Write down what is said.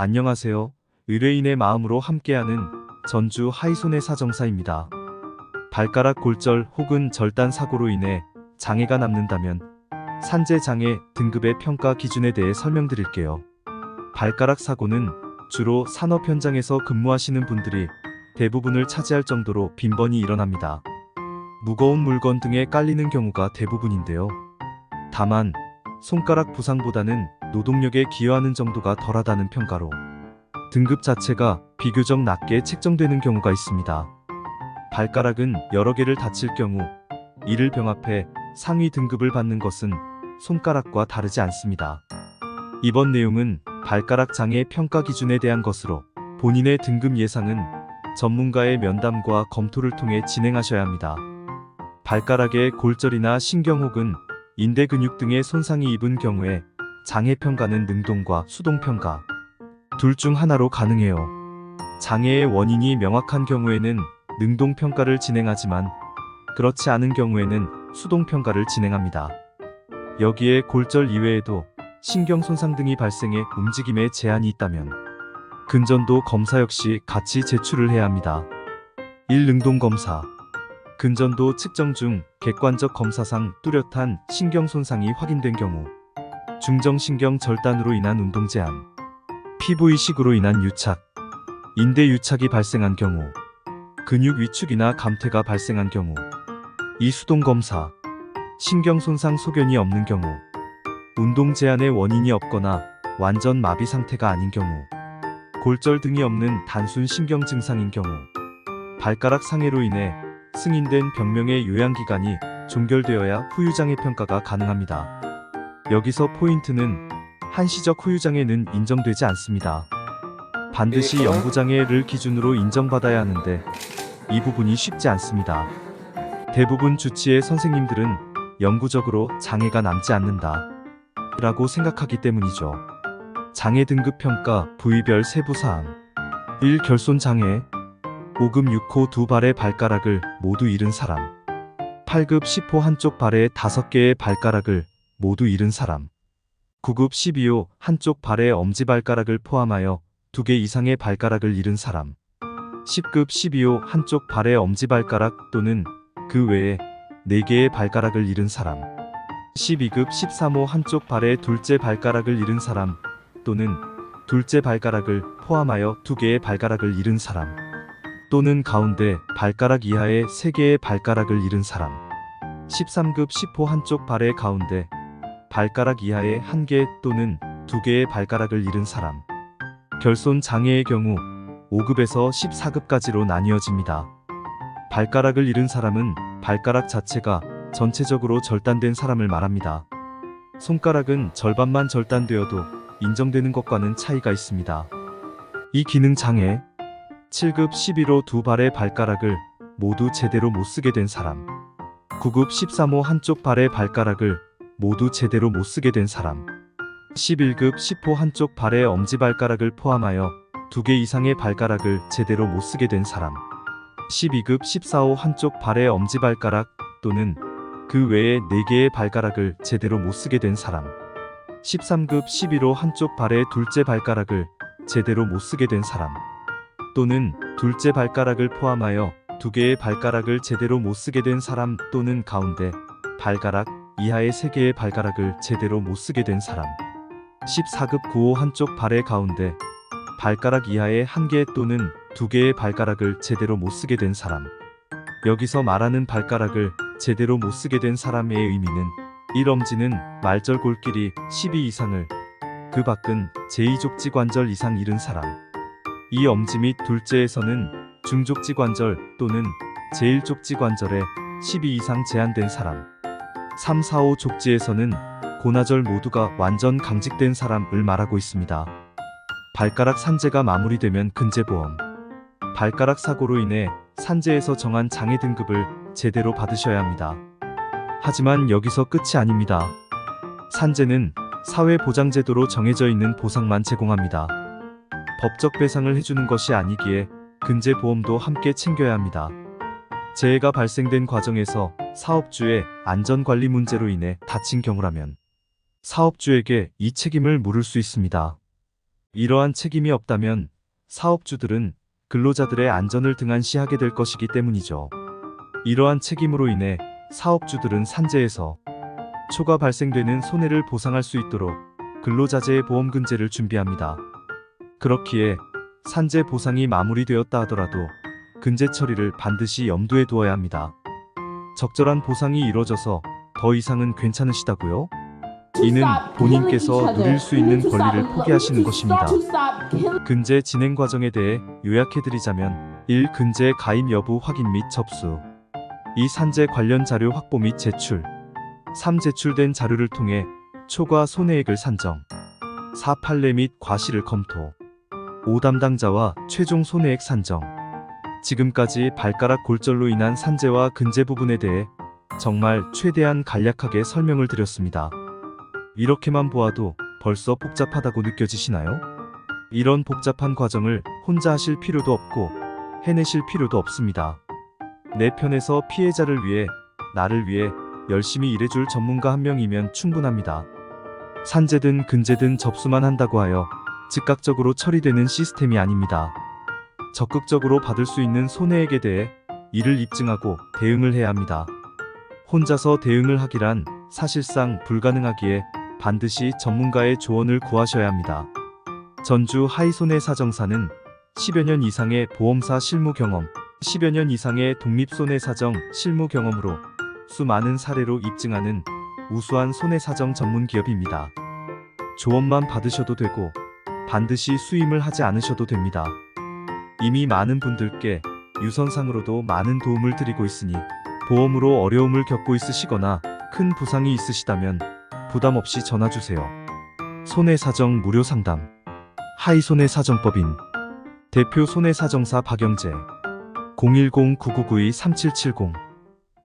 안녕하세요. 의뢰인의 마음으로 함께하는 전주 하이손해 사정사입니다. 발가락 골절 혹은 절단 사고로 인해 장애가 남는다면 산재 장애 등급의 평가 기준에 대해 설명드릴게요. 발가락 사고는 주로 산업 현장에서 근무하시는 분들이 대부분을 차지할 정도로 빈번히 일어납니다. 무거운 물건 등에 깔리는 경우가 대부분인데요. 다만 손가락 부상보다는 노동력에 기여하는 정도가 덜하다는 평가로 등급 자체가 비교적 낮게 책정되는 경우가 있습니다. 발가락은 여러 개를 다칠 경우 이를 병합해 상위 등급을 받는 것은 손가락과 다르지 않습니다. 이번 내용은 발가락 장애 평가 기준에 대한 것으로 본인의 등급 예상은 전문가의 면담과 검토를 통해 진행하셔야 합니다. 발가락의 골절이나 신경 혹은 인대 근육 등의 손상이 입은 경우에 장애 평가는 능동과 수동 평가 둘 중 하나로 가능해요. 장애의 원인이 명확한 경우에는 능동 평가를 진행하지만 그렇지 않은 경우에는 수동 평가를 진행합니다. 여기에 골절 이외에도 신경 손상 등이 발생해 움직임에 제한이 있다면 근전도 검사 역시 같이 제출을 해야 합니다. 1. 능동 검사. 근전도 측정 중 객관적 검사상 뚜렷한 신경 손상이 확인된 경우, 중정신경 절단으로 인한 운동 제한, 피부 이식으로 인한 유착, 인대 유착이 발생한 경우, 근육 위축이나 감퇴가 발생한 경우. 2. 수동 검사. 신경 손상 소견이 없는 경우, 운동 제한의 원인이 없거나 완전 마비 상태가 아닌 경우, 골절 등이 없는 단순 신경 증상인 경우, 발가락 상해로 인해 승인된 병명의 요양기간이 종결되어야 후유장애 평가가 가능합니다. 여기서 포인트는 한시적 후유장애는 인정되지 않습니다. 반드시 영구장애를 기준으로 인정받아야 하는데 이 부분이 쉽지 않습니다. 대부분 주치의 선생님들은 영구적으로 장애가 남지 않는다 라고 생각하기 때문이죠. 장애 등급 평가 부위별 세부사항. 1. 결손장애. 5급 6호 두 발의 발가락을 모두 잃은 사람. 8급 10호 한쪽 발의 5개의 발가락을 모두 잃은 사람. 9급 12호 한쪽 발의 엄지발가락을 포함하여 2개 이상의 발가락을 잃은 사람. 10급 12호 한쪽 발의 엄지발가락 또는 그 외에 4개의 발가락을 잃은 사람. 12급 13호 한쪽 발의 둘째 발가락을 잃은 사람 또는 둘째 발가락을 포함하여 2개의 발가락을 잃은 사람. 또는 가운데 발가락 이하의 3개의 발가락을 잃은 사람. 13급 10호 한쪽 발의 가운데 발가락 이하의 1개 또는 2개의 발가락을 잃은 사람. 결손 장애의 경우 5급에서 14급까지로 나뉘어집니다. 발가락을 잃은 사람은 발가락 자체가 전체적으로 절단된 사람을 말합니다. 손가락은 절반만 절단되어도 인정되는 것과는 차이가 있습니다. 이 기능 장애. 7급 11호 두 발의 발가락을 모두 제대로 못 쓰게 된 사람. 9급 13호 한쪽 발의 발가락을 모두 제대로 못 쓰게 된 사람. 11급 10호 한쪽 발의 엄지발가락을 포함하여 2개 이상의 발가락을 제대로 못 쓰게 된 사람. 12급 14호 한쪽 발의 엄지발가락 또는 그 외에 4개의 발가락을 제대로 못 쓰게 된 사람. 13급 11호 한쪽 발의 둘째 발가락을 제대로 못 쓰게 된 사람. 또는 둘째 발가락을 포함하여 2개의 발가락을 제대로 못 쓰게 된 사람 또는 가운데 발가락 이하의 3개의 발가락을 제대로 못 쓰게 된 사람. 14급 9호 한쪽 발의 가운데 발가락 이하의 1개 또는 2개의 발가락을 제대로 못 쓰게 된 사람. 여기서 말하는 발가락을 제대로 못 쓰게 된 사람의 의미는 1. 엄지는 말절골길이 12 이상을, 그 밖은 제2족지관절 이상 잃은 사람. 2. 엄지 및 둘째에서는 중족지관절 또는 제1족지관절에 12 이상 제한된 사람. 3, 4, 5 족지에서는 고나절 모두가 완전 강직된 사람을 말하고 있습니다. 발가락 산재가 마무리되면 근제보험. 발가락 사고로 인해 산재에서 정한 장애 등급을 제대로 받으셔야 합니다. 하지만 여기서 끝이 아닙니다. 산재는 사회보장제도로 정해져 있는 보상만 제공합니다. 법적 배상을 해주는 것이 아니기에 근제보험도 함께 챙겨야 합니다. 재해가 발생된 과정에서 사업주의 안전관리 문제로 인해 다친 경우라면 사업주에게 이 책임을 물을 수 있습니다. 이러한 책임이 없다면 사업주들은 근로자들의 안전을 등한시하게 될 것이기 때문이죠. 이러한 책임으로 인해 사업주들은 산재에서 초과 발생되는 손해를 보상할 수 있도록 근로자재해 보험금제를 준비합니다. 그렇기에 산재 보상이 마무리되었다 하더라도 근제 처리를 반드시 염두에 두어야 합니다. 적절한 보상이 이뤄져서 더 이상은 괜찮으시다고요? 이는 본인께서 누릴 수 있는 권리를 포기하시는 것입니다. 근제 진행 과정에 대해 요약해드리자면 1. 근제 가입 여부 확인 및 접수 2. 산재 관련 자료 확보 및 제출 3. 제출된 자료를 통해 초과 손해액을 산정 4. 판례 및 과실을 검토 5. 담당자와 최종 손해액 산정 지금까지 발가락 골절로 인한 산재와 근제 부분에 대해 정말 최대한 간략하게 설명을 드렸습니다. 이렇게만 보아도 벌써 복잡하다고 느껴지시나요? 이런 복잡한 과정을 혼자 하실 필요도 없고 해내실 필요도 없습니다. 내 편에서 피해자를 위해 나를 위해 열심히 일해줄 전문가 한 명이면 충분합니다. 산재든 근제든 접수만 한다고 하여 즉각적으로 처리되는 시스템이 아닙니다. 적극적으로 받을 수 있는 손해액에 대해 이를 입증하고 대응을 해야 합니다. 혼자서 대응을 하기란 사실상 불가능하기에 반드시 전문가의 조언을 구하셔야 합니다. 전주 하이손해사정사는 10여 년 이상의 보험사 실무 경험, 10여 년 이상의 독립손해사정 실무 경험으로 수많은 사례로 입증하는 우수한 손해사정 전문 기업입니다. 조언만 받으셔도 되고 반드시 수임을 하지 않으셔도 됩니다. 이미 많은 분들께 유선상으로도 많은 도움을 드리고 있으니 보험으로 어려움을 겪고 있으시거나 큰 부상이 있으시다면 부담 없이 전화주세요. 손해사정 무료 상담 하이손해사정법인 대표 손해사정사 박영재 010-9992-3770